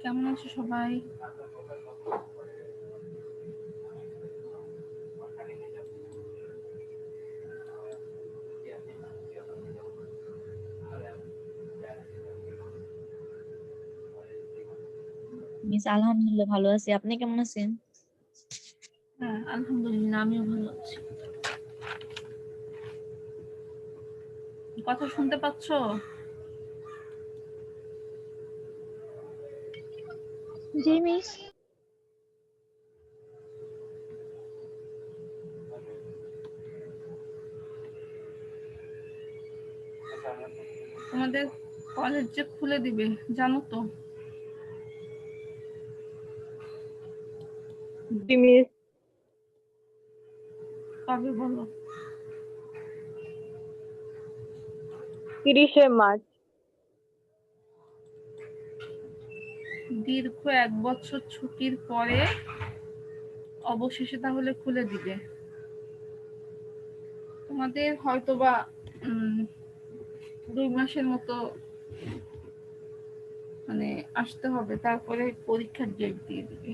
কেমন আছো সবাই? মিস আলহামদুলিল্লাহ ভালো আছি, আপনি কেমন আছেন? হ্যাঁ, আলহামদুলিল্লাহ আমিও ভালো আছি। কথা শুনতে পাচ্ছো? জি মিস। তোমাদের কলেজ যে খুলে দিবে জানো তো? জি মিস। কবে বলো? 30শে মার্চ। দীর্ঘ 1 বছর ছুটির পরে অবশেষে তাহলে খুলে দিবে। তোমাদের হয়তোবা 2 মাসের মতো মানে আসতে হবে, তারপরে পরীক্ষার ডেট দিয়ে দিবে।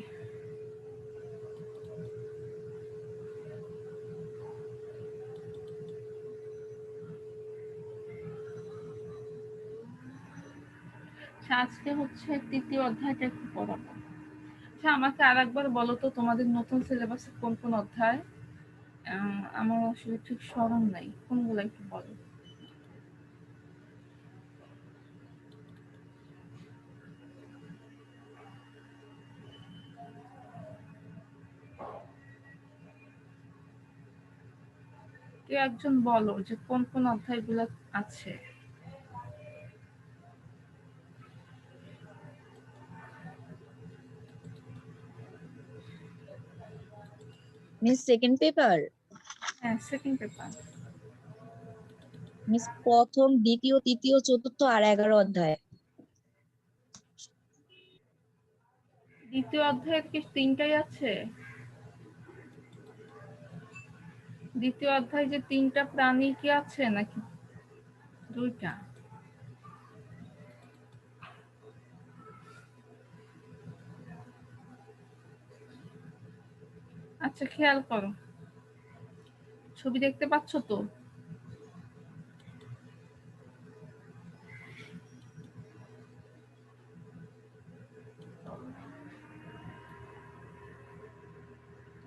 আজকে হচ্ছে 3য় অধ্যায়টা একটু পড়াবো। আচ্ছা, আমাকে আরেকবার বলো তো তোমাদের নতুন সিলেবাসে কোন কোন অধ্যায়? আমার আসলে ঠিক স্মরণ নাই, কোনগুলো একটু বলো। কেউ একজন বলো যে কোন কোন অধ্যায়গুলো আছে। Miss second paper? হ্যাঁ, সেকেন্ড পেপার। মিস প্রথম, দ্বিতীয়, তৃতীয়, চতুর্থ আর 11 অধ্যায়। দ্বিতীয় অধ্যায়ের কি 3টাই আছে? দ্বিতীয় অধ্যায় যে 3টা প্রাণী কি আছে নাকি 2টা? আচ্ছা, খেয়াল করো, ছবি দেখতে পাচ্ছ তো?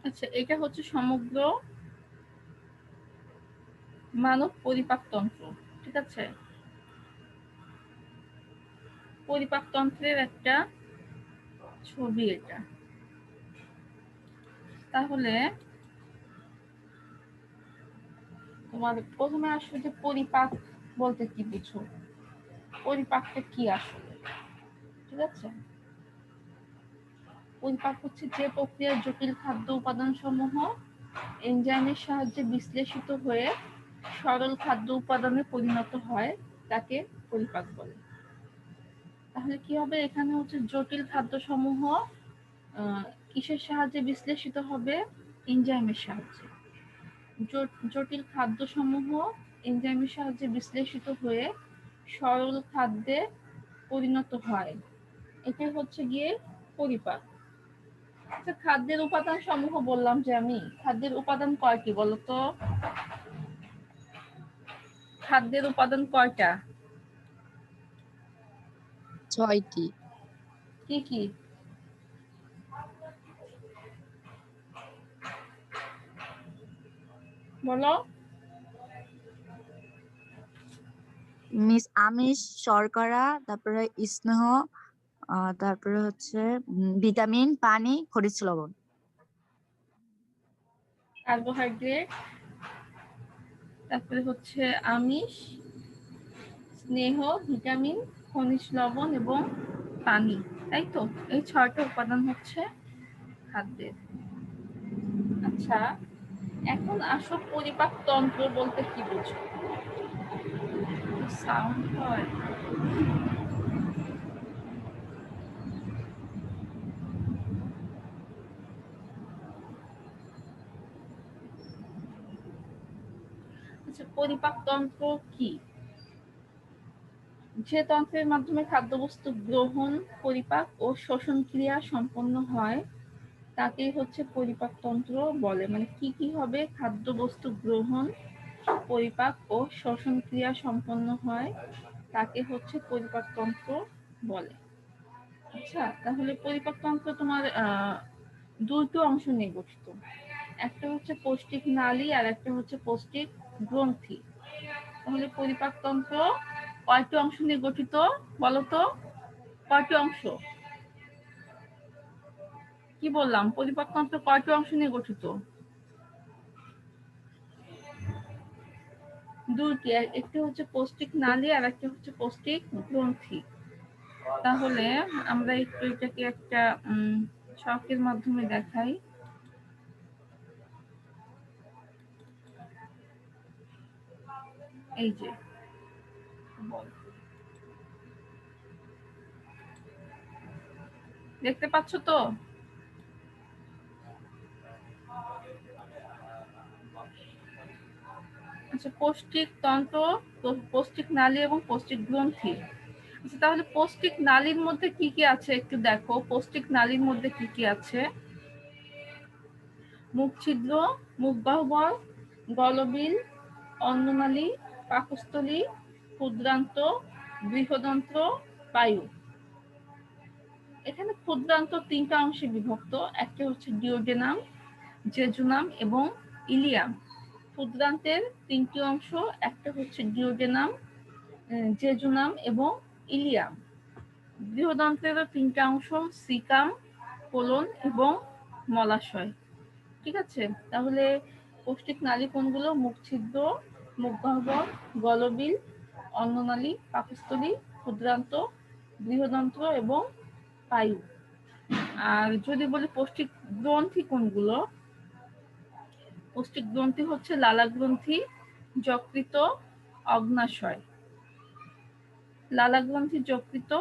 আচ্ছা, এটা হচ্ছে সমগ্র মানব পরিপাকতন্ত্র, ঠিক আছে? পরিপাকতন্ত্রের একটা ছবি এটা। তাহলে তোমার প্রথমে আসলে যে পরিপাক বলতে কি বুঝো, পরিপাকটা কি আসলে, ঠিক আছে? পরিপাক হচ্ছে যে প্রক্রিয়ার জটিল খাদ্য উপাদান সমূহ এনজাইমের সাহায্যে বিশ্লেষিত হয়ে সরল খাদ্য উপাদানে পরিণত হয়, তাকে পরিপাক বলে। তাহলে কি হবে, এখানে হচ্ছে জটিল খাদ্য সমূহ কিসের সাহায্যে বিশ্লেষিত হবে? এনজাইমের সাহায্যে। জটিল খাদ্য সমূহ এনজাইমের সাহায্যে বিশ্লেষিত হয়ে সরল খাদ্যে পরিণত হয়, এটাই হচ্ছে গিয়ে পরিপাক। আচ্ছা, খাদ্যের উপাদান সমূহ বললাম যে আমি, খাদ্যের উপাদান কয়টি বলতো? খাদ্যের উপাদান কয়টা? 6টি। কি কি? বলো। মিস আমিষ, শর্করা, তারপরে স্নেহ, তারপরে হচ্ছে ভিটামিন, পানি, খনিজ লবণ। কার্বোহাইড্রেট, তারপরে হচ্ছে আমিষ, স্নেহ, ভিটামিন, খনিজ লবণ এবং পানি। তাই তো? এই 6টা উপাদান হচ্ছে খাদ্যের। আচ্ছা, এখন আসো পরিপাক তন্ত্র বলতে কি বুঝো? সাউন্ড হয়। আচ্ছা, পরিপাক তন্ত্র কি? যে তন্ত্রের মাধ্যমে খাদ্যবস্তু গ্রহণ, পরিপাক ও শোষণ ক্রিয়া সম্পন্ন হয় তাকেই হচ্ছে পরিপাক তন্ত্র বলে। মানে কি কি হবে? খাদ্যবস্তু গ্রহণ, পরিপাক ও শ্বসন ক্রিয়া সম্পন্ন হয় তাকে হচ্ছে পরিপাক তন্ত্র বলে। আচ্ছা, তাহলে পরিপাক তন্ত্র তোমার দুটো অংশ নিয়ে গঠিত। একটা হচ্ছে পৌষ্টিক নালী আর একটা হচ্ছে পৌষ্টিক গ্রন্থি। তাহলে পরিপাক তন্ত্র কয়টি অংশ নিয়ে গঠিত বলতো? কয়টি অংশ? কি বললাম? পরিপাক তন্ত্র কয়টি অংশ নিয়ে গঠিত? দুটি, একটি হচ্ছে পৌষ্টিক নালী আর একটা হচ্ছে পৌষ্টিক গ্রন্থি। তাহলে আমরা একটু এটাকে একটা ছকের মাধ্যমে দেখাই। এই যে দেখতে পাচ্ছ তো? আচ্ছা, পৌষ্টিক তন্ত্র, পৌষ্টিক নালী এবং পৌষ্টিক গ্রন্থি। আচ্ছা, তাহলে পৌষ্টিক নালীর মধ্যে কি কি আছে একটু দেখো। পৌষ্টিক নালীর মধ্যে কি কি আছে? মুখ ছিদ্র, মুখ গহ্বর, গলবিল, অন্ননালী, পাকস্থলী, ক্ষুদ্রান্ত, বৃহদন্ত্র, বায়ু। এখানে ক্ষুদ্রান্ত 3টা অংশে বিভক্ত। একটা হচ্ছে ডিওডেনাম, জেজুনাম এবং ইলিয়াম। ক্ষুদ্রান্তের 3টি অংশ, একটা হচ্ছে ডিওডেনাম, জেজুনাম এবং ইলিয়াম। বৃহদন্ত্রেরও 3টা অংশ, সিকাম, কোলন এবং মলাশয়। ঠিক আছে? তাহলে পৌষ্টিক নালী কোনগুলো? মুখ ছিদ্র, মুখ গহ্বর, গলবিল, অন্ননালী, পাকস্থলী, ক্ষুদ্রান্ত, বৃহদন্ত্র এবং বায়ু। আর যদি বলি পৌষ্টিক গ্রন্থি কোনগুলো? পৌষ্টিক গ্রন্থি হচ্ছে লালা গ্রন্থি, যকৃত, অগ্ন্যাশয়। লালা গ্রন্থি, যকৃত,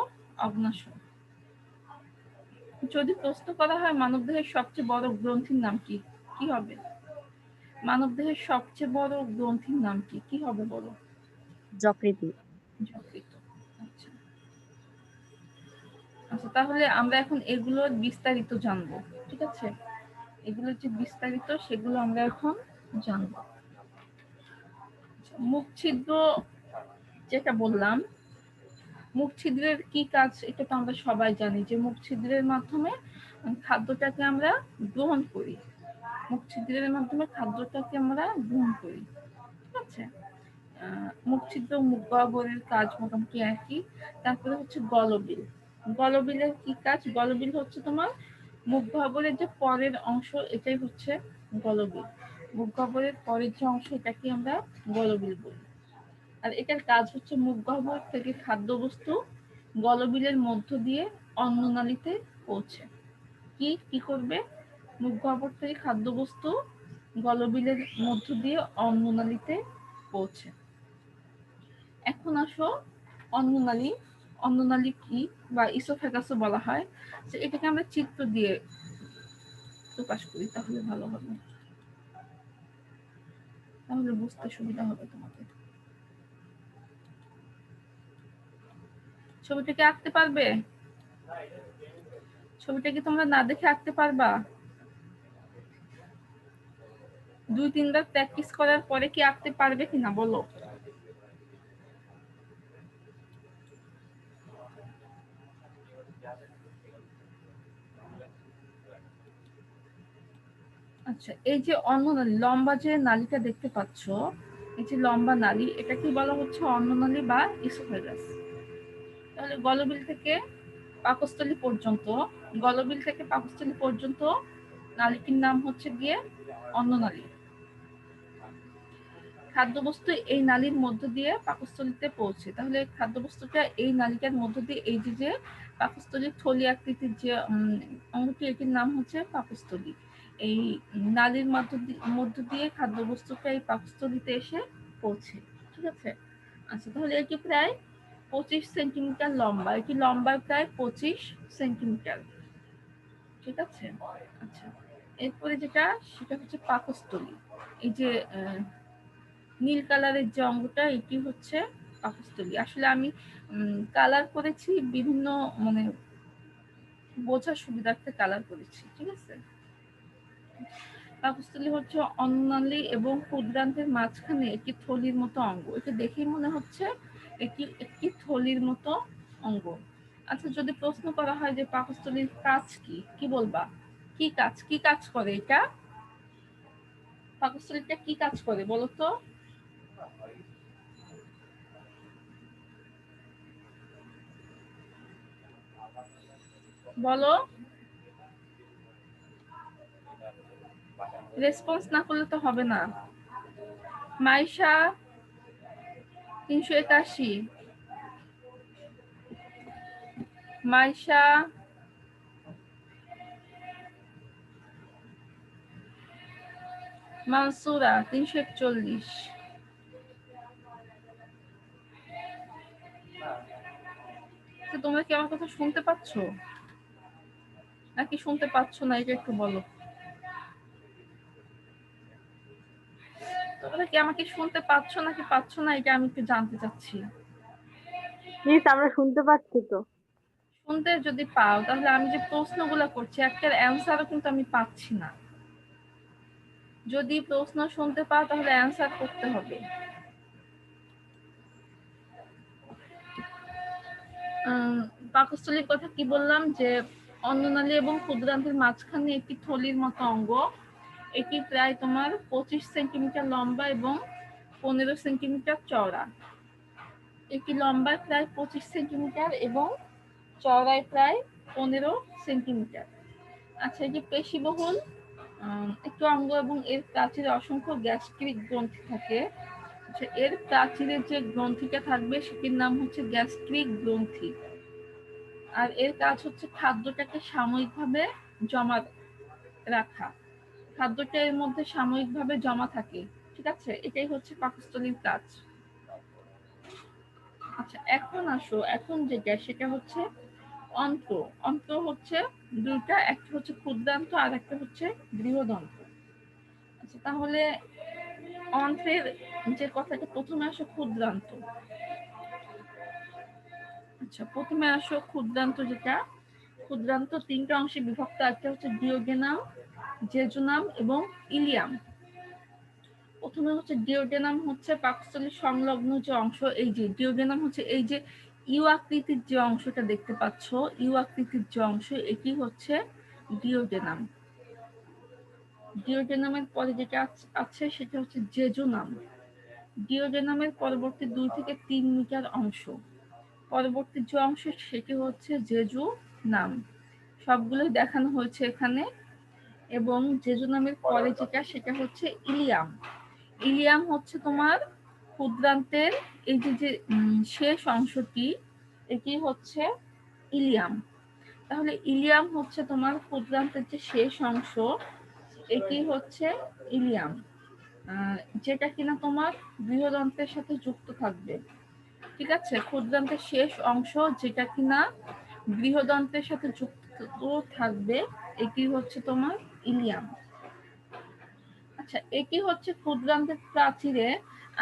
অগ্ন্যাশয়। যদি প্রশ্ন করা হয় মানবদেহের সবচেয়ে বড় গ্রন্থির নাম কি, কি হবে? মানবদেহের সবচেয়ে বড় গ্রন্থির নাম কি, কি হবে বলো? যকৃত। যকৃত। আচ্ছা, আচ্ছা, তাহলে আমরা এখন এগুলোর বিস্তারিত জানবো। ঠিক আছে? এগুলোর যে বিস্তারিত সেগুলো আমরা এখন জানবো। মুখ ছিদ্র যেটা বললাম, মুখ ছিদ্রের কি কাজ এটা তো আমরা সবাই জানি, যে মুখ ছিদ্রের মাধ্যমে খাদ্যটাকে আমরা গ্রহণ করি। মুখ ছিদ্রের মাধ্যমে খাদ্যটাকে আমরা গ্রহণ করি। ঠিক আছে? মুখ ছিদ্র, মুখ গহ্বরের কাজ মোটামুটি একই। তারপরে হচ্ছে গলবিল। গলবিলের কি কাজ? গলবিল হচ্ছে তোমার মুখ গহ্বরের যে পরের অংশ, এটাই হচ্ছে গলবিল। মুখ গহ্বরের পরের যে অংশ এটাকে আমরা গলবিল বলি। আর এটার কাজ হচ্ছে মুখ গহ্বর থেকে খাদ্যবস্তু গলবিলের মধ্য দিয়ে অন্ননালীতে পৌঁছে। কি কি করবে? মুখ গহ্বর থেকে খাদ্যবস্তু গলবিলের মধ্য দিয়ে অন্ননালীতে পৌঁছে। এখন আসো অন্ননালী। অন্ননালী কি বা ইসোফেগাসও বলা হয়, যে এটাকে আমরা চিত্র দিয়ে প্রকাশ করি তাহলে ভালো হবে, তাহলে বুঝতে সুবিধা হবে তোমাদের। ছবিটাকে আঁকতে পারবে? ছবিটা কি তোমরা না দেখে আঁকতে পারবা? 2-3 বার প্র্যাকটিস করার পরে কি আঁকতে পারবে কিনা বলো? আচ্ছা, এই যে অন্ননালী, লম্বা যে নালীটা দেখতে পাচ্ছ, এই যে লম্বা নালী, এটা কি বলা হচ্ছে? অন্ননালী বা ইসোফেগাস। তাহলে গলবিল থেকে পাকস্থলী পর্যন্ত, গলবিল থেকে পাকস্থলী পর্যন্ত নালীটির নাম হচ্ছে গিয়ে অন্ননালী। খাদ্যবস্তু এই নালীর মধ্য দিয়ে পাকস্থলীতে পৌঁছে। তাহলে খাদ্যবস্তুটা এই নালিকার মধ্য দিয়ে এই যে পাকস্থলীর থলি আকৃতির যে অঙ্গটি, এটির নাম হচ্ছে পাকস্থলী। এই নালীর মধ্য দিয়ে খাদ্যবস্তুটা এই পাকস্থলীতে এসে পৌঁছে। ঠিক আছে। আচ্ছা, তাহলে এটি প্রায় 25 সেন্টিমিটার লম্বা। এটি লম্বায় প্রায় 25 সেন্টিমিটার। ঠিক আছে। আচ্ছা, এরপরে যেটা সেটা হচ্ছে পাকস্থলী। এই যে নীল কালারের যে অঙ্গটা, এটি হচ্ছে পাকস্থলী। আসলে আমি কালার করেছি বিভিন্ন, মানে বোঝার সুবিধার্থে কালার করেছি। ঠিক আছে। পাকস্থলী হচ্ছে অন্ননালী এবং ক্ষুদ্রান্তের মাঝখানে একটি থলির মতো অঙ্গ। এটা দেখেই মনে হচ্ছে এটি একটি থলির মতো অঙ্গ। আচ্ছা, যদি প্রশ্ন করা হয় যে পাকস্থলীর কাজ কি, কি বলবা? কি কাজ করে এটা? পাকস্থলীটা কি কাজ করে বলো তো? বলো। রেসপন্স না করলে তো হবে না। মাইশা 381, মাইশা, মানসুরা 341। তোমরা কি আমার কথা শুনতে পাচ্ছ নাকি শুনতে পাচ্ছ না, এটা একটু বলো। তোমরা কি আমাকে শুনতে পাচ্ছ নাকি পাচ্ছ না, এটা আমি একটু জানতে চাচ্ছি। মিস আমরা শুনতে পাচ্ছি তো। শুনতে যদি পাও তাহলে আমি যে প্রশ্নগুলো করছি একটার অ্যান্সারও কিন্তু আমি পাচ্ছি না। যদি প্রশ্ন শুনতে পাও তাহলে অ্যান্সার করতে হবে। পাকস্থলীর কথা কি বললাম, যে অন্ননালী এবং ক্ষুদ্রান্তের মাঝখানে একটি থলির মতো অঙ্গ। এটি প্রায় তোমার 25 সেন্টিমিটার লম্বা এবং 15 সেন্টিমিটার চওড়া। এটি লম্বায় প্রায় 25 সেন্টিমিটার এবং চওড়ায় প্রায় 15 সেন্টিমিটার। আচ্ছা, এটি পেশিবহুল একটি অঙ্গ এবং এর প্রাচীরে অসংখ্য গ্যাস্ট্রিক গ্রন্থি থাকে। আচ্ছা, এর প্রাচীরের যে গ্রন্থিটা থাকবে সেটির নাম হচ্ছে গ্যাস্ট্রিক গ্রন্থি। আর এর কাজ হচ্ছে খাদ্যটাকে সাময়িকভাবে জমা রাখা। খাদ্যটা এর মধ্যে সাময়িকভাবে জমা থাকে। ঠিক আছে, এটাই হচ্ছে পাকস্থলীর কাজ। আচ্ছা, এখন আসো, এখন যেটা সেটা হচ্ছে অন্ত্র। অন্ত্র হচ্ছে দুইটা, একটা হচ্ছে ক্ষুদ্রান্ত আর একটা হচ্ছে বৃহদন্ত্র। আচ্ছা, তাহলে অন্ত্রের যে কথাটা, প্রথমে আসো ক্ষুদ্রান্ত। আচ্ছা, প্রথমে আসো ক্ষুদ্রান্ত যেটা, ক্ষুদ্রান্ত তিনটা অংশে বিভক্ত। একটা হচ্ছে ডিওডেনাম, জেজুনাম এবং ইলিয়াম। প্রথমে হচ্ছে ডিওডেনাম, হচ্ছে পাকস্থলীর সংলগ্ন যে অংশ। এই যে ডিওডেনাম হচ্ছে এই যে ইউ আকৃতির যে অংশটা দেখতে পাচ্ছ, ইউ আকৃতির যে অংশ, এটি হচ্ছে ডিওডেনাম। ডিওডেনামের পরে যেটা আছে সেটা হচ্ছে জেজুনাম। ডিওডেনামের পরবর্তী 2 থেকে 3 মিটার অংশ, পরবর্তী যে অংশ সেটি হচ্ছে জেজুনাম। সবগুলোই দেখানো হয়েছে এখানে। এবং জেজুনামের পরে যেটা সেটা হচ্ছে ইলিয়াম। ইলিয়াম হচ্ছে তোমার ক্ষুদ্রান্তের এই যে শেষ অংশটি, এটি হচ্ছে ইলিয়াম। তাহলে ইলিয়াম হচ্ছে তোমার ক্ষুদ্রান্তের যে শেষ অংশ, এটি হচ্ছে ইলিয়াম, যেটা কিনা তোমার বৃহদন্তের সাথে যুক্ত থাকবে। ঠিক আছে, ক্ষুদ্রান্তের শেষ অংশ যেটা কিনা বৃহদন্তের সাথে যুক্ত থাকবে, এটি হচ্ছে তোমার ইলিয়াম। আচ্ছা, এটি হচ্ছে ক্ষুদ্রান্তের প্রাচীরে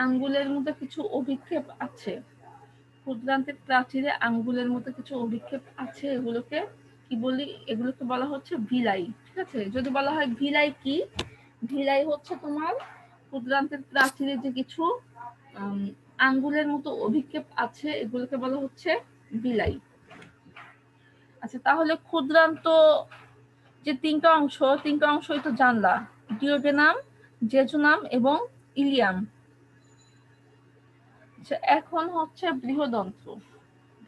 আঙ্গুলের মতো কিছু অভিক্ষেপ আছে। ক্ষুদ্রান্তের প্রাচীরে আঙ্গুলের মতো কিছু অভিক্ষেপ আছে, এগুলোকে কি বলি? এগুলোকে বলা হচ্ছে ভিলাই। ঠিক আছে, যদি বলা হয় ভিলাই কি, ভিলাই হচ্ছে তোমার ক্ষুদ্রান্তের প্রাচীরে যে কিছু আঙ্গুলের মতো অভিক্ষেপ আছে, এগুলোকে বলা হচ্ছে ভিলাই। আচ্ছা, তাহলে ক্ষুদ্রান্ত যে তিনটা অংশই তো জানলা, ডিওডেনাম, জেজুনাম এবং ইলিয়াম। আচ্ছা, এখন হচ্ছে বৃহদন্ত্র।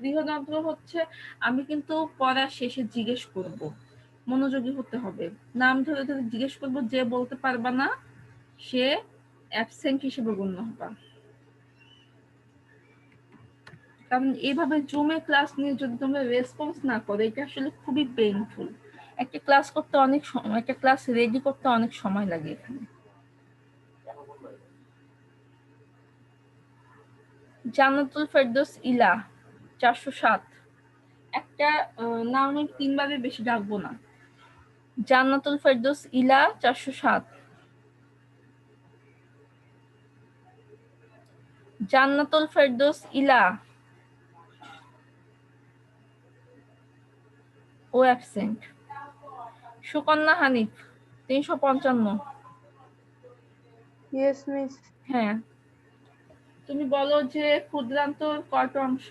বৃহদন্ত্র হচ্ছে, আমি কিন্তু পড়ার শেষে জিজ্ঞেস করব, মনোযোগী হতে হবে। নাম ধরে ধরে জিজ্ঞেস করব, যে বলতে পারবা না সে অ্যাবসেন্ট হিসেবে গণ্য হবা। কারণ এইভাবে জুমে ক্লাস নিয়ে যদি তোমরা রেসপন্স না করো, এটা আসলে খুবই পেইনফুল। একটা ক্লাস করতে অনেক সময়, একটা ক্লাস রেডি করতে অনেক সময় লাগে এখানে। জান্নাতুল ফেরদৌস ইলা 407। একটা নাম আমি 3 বারের বেশি ডাকবো না। জান্নাতুল ফেরদৌস ইলা 407। জান্নাতুল ফেরদৌস ইলা, ও absent. Sukanya Hanif 355। Yes miss. হ্যাঁ, তুমি বলো যে ক্ষুদ্রান্তর কয়টা অংশ?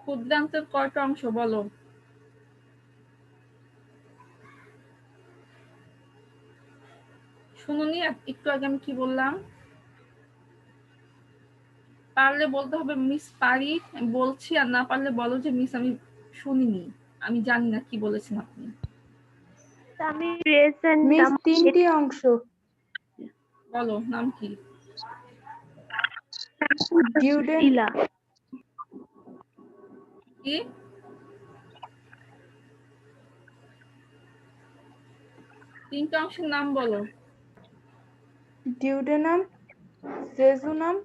ক্ষুদ্রান্তের কয়টা অংশ বলো? শুনুনি একটু আগে আমি কি বললাম? পারলে বলতে হবে মিস পারি বলছি, আর না পারলে বলো যে মিস আমি শুনিনি, আমি জানি না কি বলেছেন আপনি। আমি প্রেজেন্ট মিস 3টি অংশ। বলো নাম কি? ডিউডেন ইলা। কি? তিনটা অংশের নাম বলো। ডিউডেনাম, জেজুনাম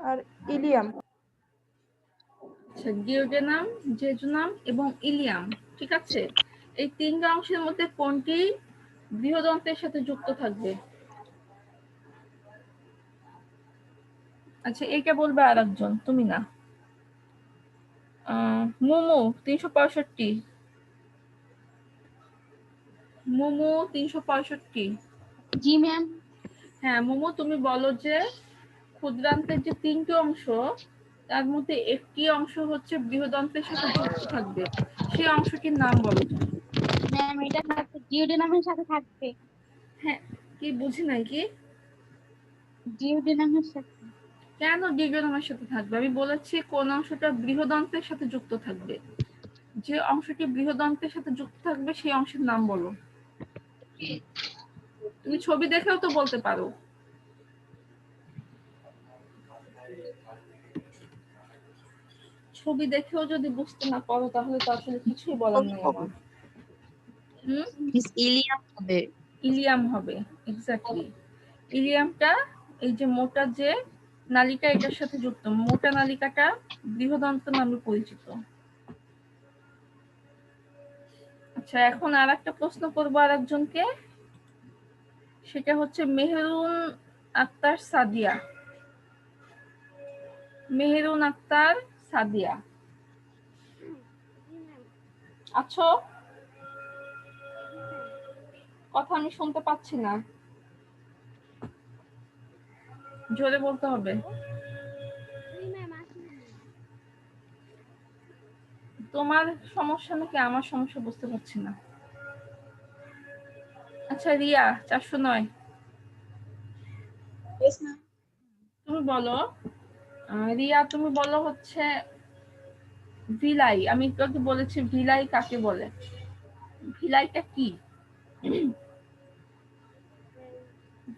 আর ইলিয়াম। আচ্ছা, ডিওডেনাম, জেজুনাম এবং ইলিয়াম, ঠিক আছে। এই তিনটা অংশের মধ্যে কোনটি বৃহদন্তের সাথে যুক্ত থাকবে? আচ্ছা, এইটা বলবে আর একজন, তুমি না। মোমো 365। মোমো 365। জি ম্যাম। হ্যাঁ মোমো, তুমি বলো যে ক্ষুদ্রান্তের যে তিনটি অংশ, তার মধ্যে একটি অংশ হচ্ছে বৃহদন্তের সাথে যুক্ত থাকবে, সেই অংশটির নাম বলো তুমি। ম্যাম এটা ডিউডেনামের সাথে থাকবে। হ্যাঁ, কি বুঝি নাই কি? ডিউডেনামের সাথে। কেন ডিওডেনামের সাথে থাকবে? আমি বলেছি কোন অংশটা বৃহদন্তের সাথে যুক্ত থাকবে। যে অংশটি বৃহদন্তের সাথে যুক্ত থাকবে সেই অংশের নাম বলো। তুমি ছবি দেখেও তো বলতে পারো। ছবি দেখেও যদি বুঝতে না পারো তাহলে তো আসলে কিছুই বলার নেই আমার। মিস ইলিয়াম হবে। ইলিয়াম হবে, এক্স্যাক্টলি। ইলিয়ামটা এই যে মোটা যে নালিকা, এটার সাথে যুক্ত। মোটা নালিকাটা বৃহদন্ত নামে পরিচিত। আচ্ছা, এখন আর একটা প্রশ্ন করবো আর একজনকে, সেটা হচ্ছে মেহেরুন আক্তার সাদিয়া। মেহেরুন আক্তার সাদিয়া, আছো? কথা আমি শুনতে পাচ্ছি না, জোরে বলতে হবে। তোমার সমস্যা নাকি আমার সমস্যা বুঝতে পারছি না। আচ্ছা রিয়া 409, তুমি বলো। রিয়া তুমি বলো হচ্ছে ভিলাই। আমি একটু আগে বলেছি ভিলাই কাকে বলে। ভিলাইটা কি?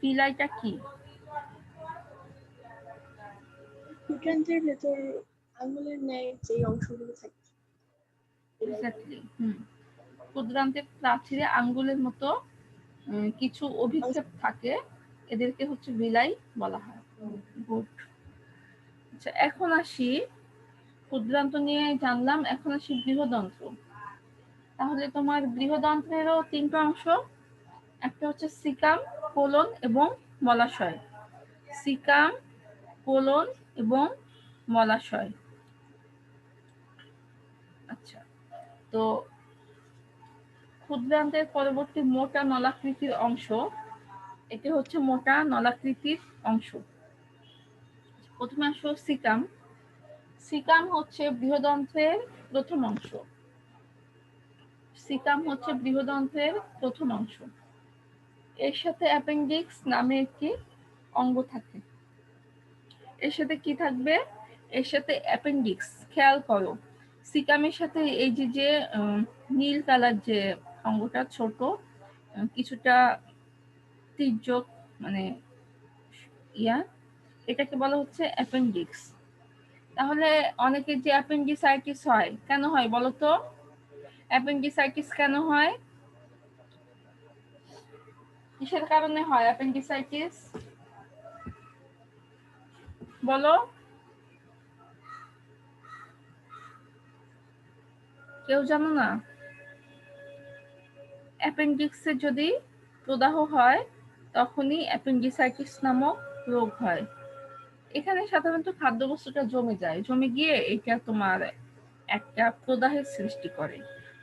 ভিলাইটা কি? ক্ষুদ্রান্তের ভেতর আঙুলের ন্যায় যে অংশগুলো থাকে। এক্স্যাক্টলি। ক্ষুদ্রান্তের প্রাচীরে আঙ্গুলের মতো কিছু অভিক্ষেপ থাকে, এদেরকে হচ্ছে ভিলাই বলা হয়। গুড। আচ্ছা, এখন আসি, ক্ষুদ্রান্ত নিয়ে জানলাম, এখন আসি বৃহদন্ত্র। তাহলে তোমার বৃহদন্ত্রেরও তিনটা অংশ, একটা হচ্ছে সিকাম, কোলন এবং মলাশয়। সিকাম, কোলন এবং মলাশয়। আচ্ছা, তো ক্ষুদ্রান্তের পরবর্তী মোটা নলাকৃতির অংশ, এটি হচ্ছে মোটা নলাকৃতির অংশ। প্রথমে আসো সিকাম। সিকাম হচ্ছে বৃহদন্ত্রের প্রথম অংশ। সিকাম হচ্ছে বৃহদন্ত্রের প্রথম অংশ। এর সাথে অ্যাপেন্ডিক্স নামে একটি অঙ্গ থাকে। এর সাথে কি থাকবে? এর সাথে অ্যাপেন্ডিক্স। খেয়াল করো, সিকামের সাথে এই যে নীল কালার যে অঙ্গটা ছোট, কিছুটা তির্যক, মানে এটাকে বলা হচ্ছে অ্যাপেন্ডিক্স। তাহলে অনেকের যে অ্যাপেন্ডিসাইটিস হয়, কেন হয় বলো তো? অ্যাপেন্ডিসাইটিস কেন হয়? কিসের কারণে হয় অ্যাপেন্ডিসাইটিস বলো? কেউ জানো না? অ্যাপেন্ডিক্সে যদি প্রদাহ হয় তখনই অ্যাপেন্ডিসাইটিস নামক রোগ হয়। এখানে সাধারণত খাদ্যবস্তুটা জমে যায়, জমে গিয়ে এটা তোমার একটা প্রদাহের সৃষ্টি করে,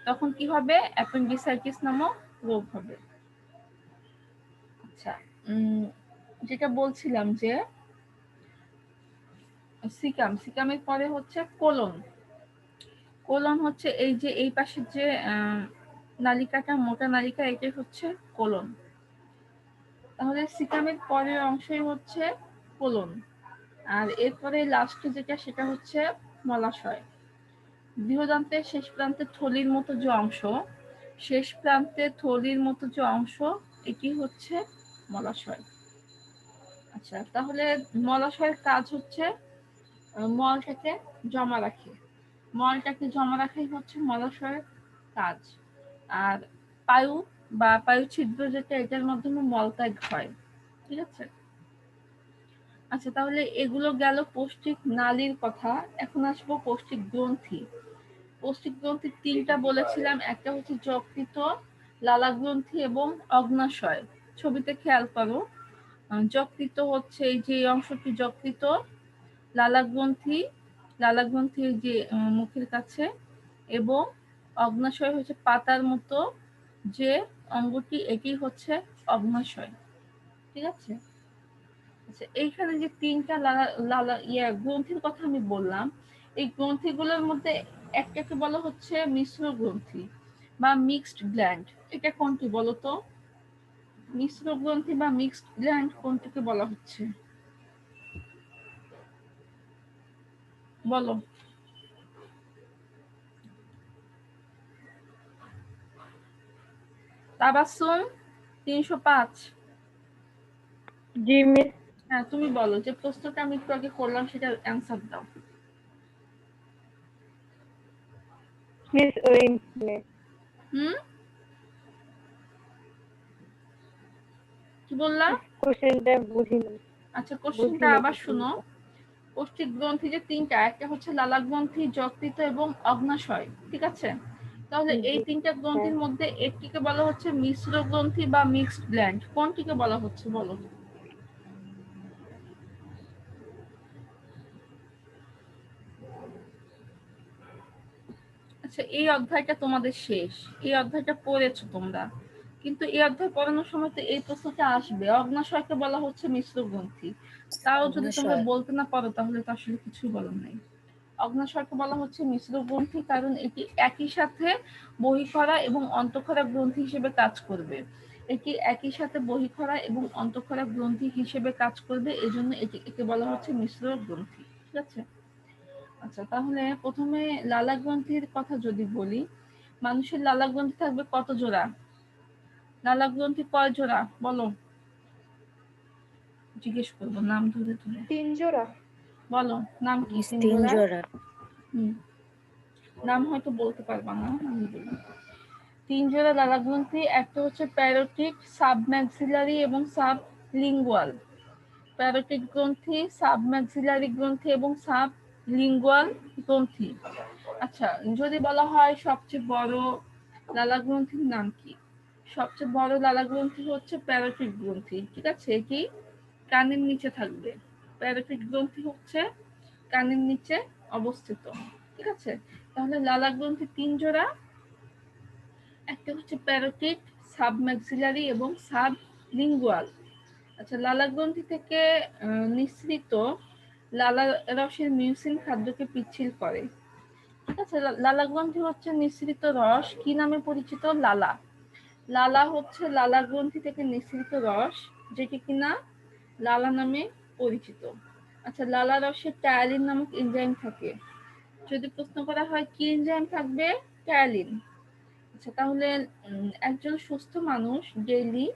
তখন কি হবে? অ্যাপেন্ডিসাইটিস নামক রোগ হবে। আচ্ছা, যেটা বলছিলাম যে সিকামের পরে হচ্ছে কোলন। কোলন হচ্ছে এই যে এই পাশে যে নালিকাটা, মোটা নালিকা, এটাই হচ্ছে কোলন। তাহলে সিকামের পরের অংশই হচ্ছে কোলন, আর এরপরে লাস্টে যেটা সেটা হচ্ছে মলাশয়। বৃহদান্তের শেষ প্রান্তে থলির মতো যে অংশ, শেষ প্রান্তে থলির মতো যে অংশ, এটি হচ্ছে মলাশয়। আচ্ছা, তাহলে মলাশয়ের কাজ হচ্ছে মলটাকে জমা রাখে, মলটাকে জমা রাখাই হচ্ছে মলাশয়ের কাজ। আর পায়ু বা পায়ু ছিদ্র যেটা, এটার মাধ্যমে মলত্যাগ হয়। ঠিক আছে। আচ্ছা, তাহলে এগুলো গেল পৌষ্টিক নালীর কথা। এখন আসবো পৌষ্টিক গ্রন্থি। পৌষ্টিক গ্রন্থি তিনটা বলেছিলাম, একটা হচ্ছে যকৃত, লালা গ্রন্থি এবং অগ্নাশয়। ছবিতে খেয়াল করো, যকৃত হচ্ছে এই যে অংশটি যকৃত, লালা গ্রন্থি, লালা গ্রন্থি যে মুখের কাছে, এবং অগ্নাশয় হচ্ছে পাতার মতো যে অঙ্গটি, এটি হচ্ছে অগ্নাশয়। ঠিক আছে। আচ্ছা, এইখানে যে তিনটা লালা লালা গ্রন্থির কথা আমি বললাম, এই গ্রন্থিগুলোর মধ্যে একটাকে বলা হচ্ছে মিশ্র গ্রন্থি বা মিক্সড গ্ল্যান্ড। এটা কোনটি বলো তো? মিশ্র গ্রন্থি বা মিক্সড গ্ল্যান্ড কোনটিকে বলা হচ্ছে বলো? তাবাসসুম 305। জি মিস। হ্যাঁ, তুমি বলো, যে প্রশ্নটা আমি একটু আগে করলাম সেটার অ্যান্সার দাও। মিস ওই হুম, কি বললা? কোশ্চেনটা বুঝিনি। আচ্ছা, কোশ্চেনটা বুঝিনি আবার শুনো। কোশ্চেনটা। পৌষ্টিক গ্রন্থি যে তিনটা, একটা হচ্ছে লালা গ্রন্থি, যকৃত এবং অগ্নাশয়। ঠিক আছে। তাহলে এই জি। তিনটা হ্যাঁ, গ্রন্থির মধ্যে একটিকে বলা হচ্ছে মিশ্র গ্রন্থি বা মিক্সড গ্ল্যান্ড। কোনটিকে বলা হচ্ছে বলো? আচ্ছা, এই অধ্যায়টা তোমাদের শেষ, এই অধ্যায়টা পড়েছো তোমরা, কিন্তু এই অধ্যায় পড়ানোর সময় তো এই প্রশ্নটা আসবে। অগ্নাশয়কে বলা হচ্ছে মিশ্র গ্রন্থি, তাও যদি তোমরা অগ্নাশয়। বলতে না পারো তাহলে তো আসলে কিছুই বলার নাই। অগ্নাশয়কে বলা হচ্ছে মিশ্র গ্রন্থি, কারণ এটি একই সাথে বহিঃক্ষরা এবং অন্তঃক্ষরা গ্রন্থি হিসেবে কাজ করবে। এটি একই সাথে বহিঃক্ষরা এবং অন্তঃক্ষরা গ্রন্থি হিসেবে কাজ করবে, এজন্য একে বলা হচ্ছে মিশ্র গ্রন্থি। ঠিক আছে। আচ্ছা, তাহলে প্রথমে লালা গ্রন্থির কথা যদি বলি, মানুষের লালা গ্রন্থি থাকবে কত জোড়া? লালা গ্রন্থি কয় জোড়া বলো? জিজ্ঞেস করবো নাম ধরে ধরে। 3 জোড়া। বলো, নাম কি? মিস 3 তিন জোড়া। জোড়া। নাম হয়তো বলতে পারবা না, আমি বলি। 3 জোড়া লালা গ্রন্থি, একটা হচ্ছে প্যারোটিড, সাবম্যাক্সিলারি এবং সাবলিঙ্গুয়াল। প্যারোটিড গ্রন্থি, সাবম্যাক্সিলারি গ্রন্থি এবং সাবলিঙ্গুয়াল গ্রন্থি। আচ্ছা, যদি বলা হয় সবচেয়ে বড় লালা গ্রন্থির নাম কি? সবচেয়ে বড় লালা গ্রন্থি হচ্ছে প্যারোটিড গ্রন্থি। ঠিক আছে, এটি কানের নিচে থাকবে। প্যারোটিড গ্রন্থি হচ্ছে কানের নিচে অবস্থিত। ঠিক আছে। তাহলে লালা গ্রন্থি 3 জোড়া, একটা হচ্ছে প্যারোটিড, সাবম্যাক্সিলারি এবং সাবলিঙ্গুয়াল। আচ্ছা, লালা গ্রন্থি থেকে নিঃসৃত লালা রসের মিউসিন খাদ্যকে পিচ্ছিল করে। ঠিক আছে। লালা গ্রন্থি হচ্ছে নিঃসৃত রস কি নামে পরিচিত? লালা। লালা হচ্ছে লালা গ্রন্থি থেকে নিঃসৃত রস, যেটি কিনা লালা নামে পরিচিত। আচ্ছা, লালা রসে টায়ালিন নামক এনজাইম থাকে। যদি প্রশ্ন করা হয় কি এনজাইম থাকবে? টায়ালিন। আচ্ছা, তাহলে একজন সুস্থ মানুষ ডেইলি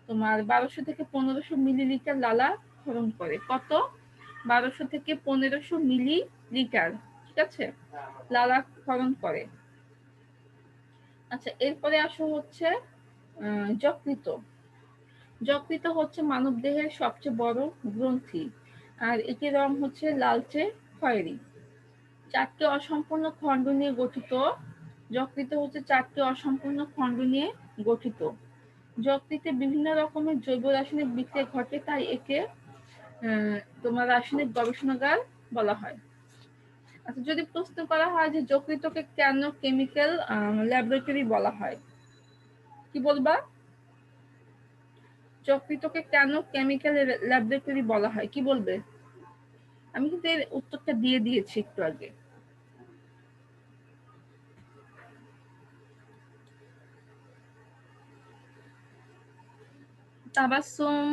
তোমার 1200 থেকে 1500 মিলিলিটার লালা ক্ষরণ করে। কত? 1200 থেকে 1500 মিলিলিটার, ঠিক আছে, লালা ক্ষরণ করে। আচ্ছা, এরপরে আসো হচ্ছে যকৃত। যকৃত হচ্ছে মানব দেহের সবচেয়ে বড় গ্রন্থি, আর এটির রং হচ্ছে লালচে খয়েরি। 4টি অসম্পূর্ণ খণ্ড নিয়ে গঠিত। যকৃত হচ্ছে 4টি অসম্পূর্ণ খণ্ড নিয়ে গঠিত। যকৃতে বিভিন্ন রকমের জৈব রাসায়নিক বিক্রিয়া ঘটে, তাই একে তোমার রাসায়নিক গবেষণাগার বলা হয়। আচ্ছা, যদি প্রশ্ন করা হয় যে যকৃতকে কেন কেমিক্যাল ল্যাবরেটরি বলা হয়, কি বলবা? যকৃতকে কেন কেমিক্যাল ল্যাবরেটরি বলা হয়, কি বলবে? আমি কিন্তু এর উত্তরটা দিয়ে দিয়েছি একটু আগে। তাবাসসুম,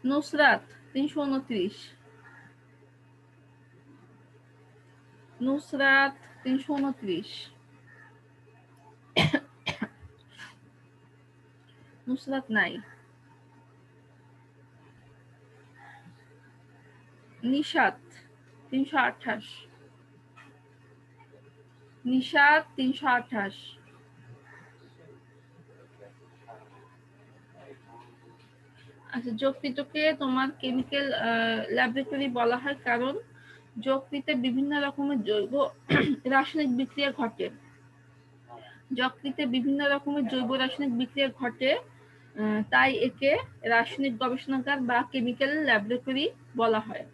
নুসরাত 329, নুসরাত 329, নুসরাত নাই। নিশাত 328, নিশাত 328। আচ্ছা, যকৃতকে তোমার কেমিক্যাল ল্যাবরেটরি বলা হয় কারণ যকৃতে বিভিন্ন রকমের জৈব রাসায়নিক বিক্রিয়া ঘটে। যকৃতে বিভিন্ন রকমের জৈব রাসায়নিক বিক্রিয়া ঘটে, তাই একে রাসায়নিক গবেষণাগার বা কেমিক্যাল ল্যাবরেটরি বলা হয়।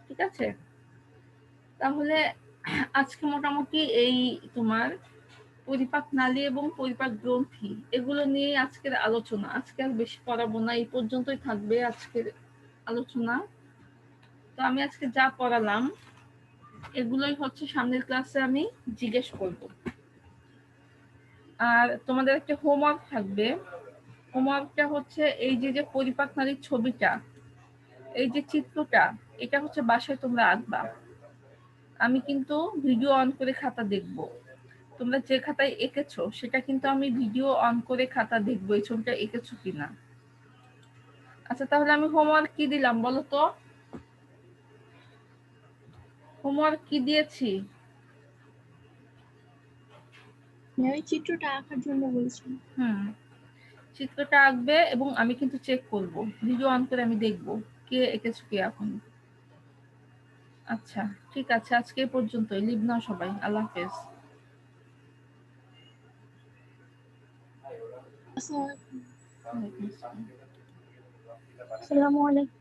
ঠিক আছে, তাহলে আজকে মোটামুটি এই তোমার পরিপাক নালী এবং পরিপাক গ্রন্থি এগুলো নিয়ে আজকের আলোচনা। আজকে আর বেশি পড়াবো না, এই পর্যন্তই থাকবে আজকের আলোচনা। তো আমি আজকে যা পড়ালাম এগুলোই হচ্ছে সামনের ক্লাসে আমি জিজ্ঞেস করব। আর তোমাদের একটা হোমওয়ার্ক থাকবে। হোমওয়ার্কটা হচ্ছে এই যে পরিপাক নালীর ছবিটা, এই যে চিত্রটা, এটা হচ্ছে বাসায় তোমরা আঁকবা। আমি কিন্তু ভিডিও অন করে খাতা দেখব। তোমরা যে খাতায় এঁকেছো সেটা কিন্তু আমি ভিডিও অন করে খাতা দেখবো এই ছবিটা এঁকেছো কিনা। আচ্ছা, তাহলে আমি হোমওয়ার্ক কি দিলাম বলো তো? হোমওয়ার্ক কি দিয়েছি? ওই চিত্রটা আঁকার জন্য বলছি। চিত্রটা আঁকবে এবং আমি কিন্তু চেক করব, ভিডিও অন করে আমি দেখব কে এঁকেছো কে এখন। আচ্ছা, ঠিক আছে, আজকে এই পর্যন্তই। লিভ নাও সবাই, আল্লাহ হাফেজ। আসসালামু ওয়ালাইকুম আসসালাম। আসসালামু আলাইকুম।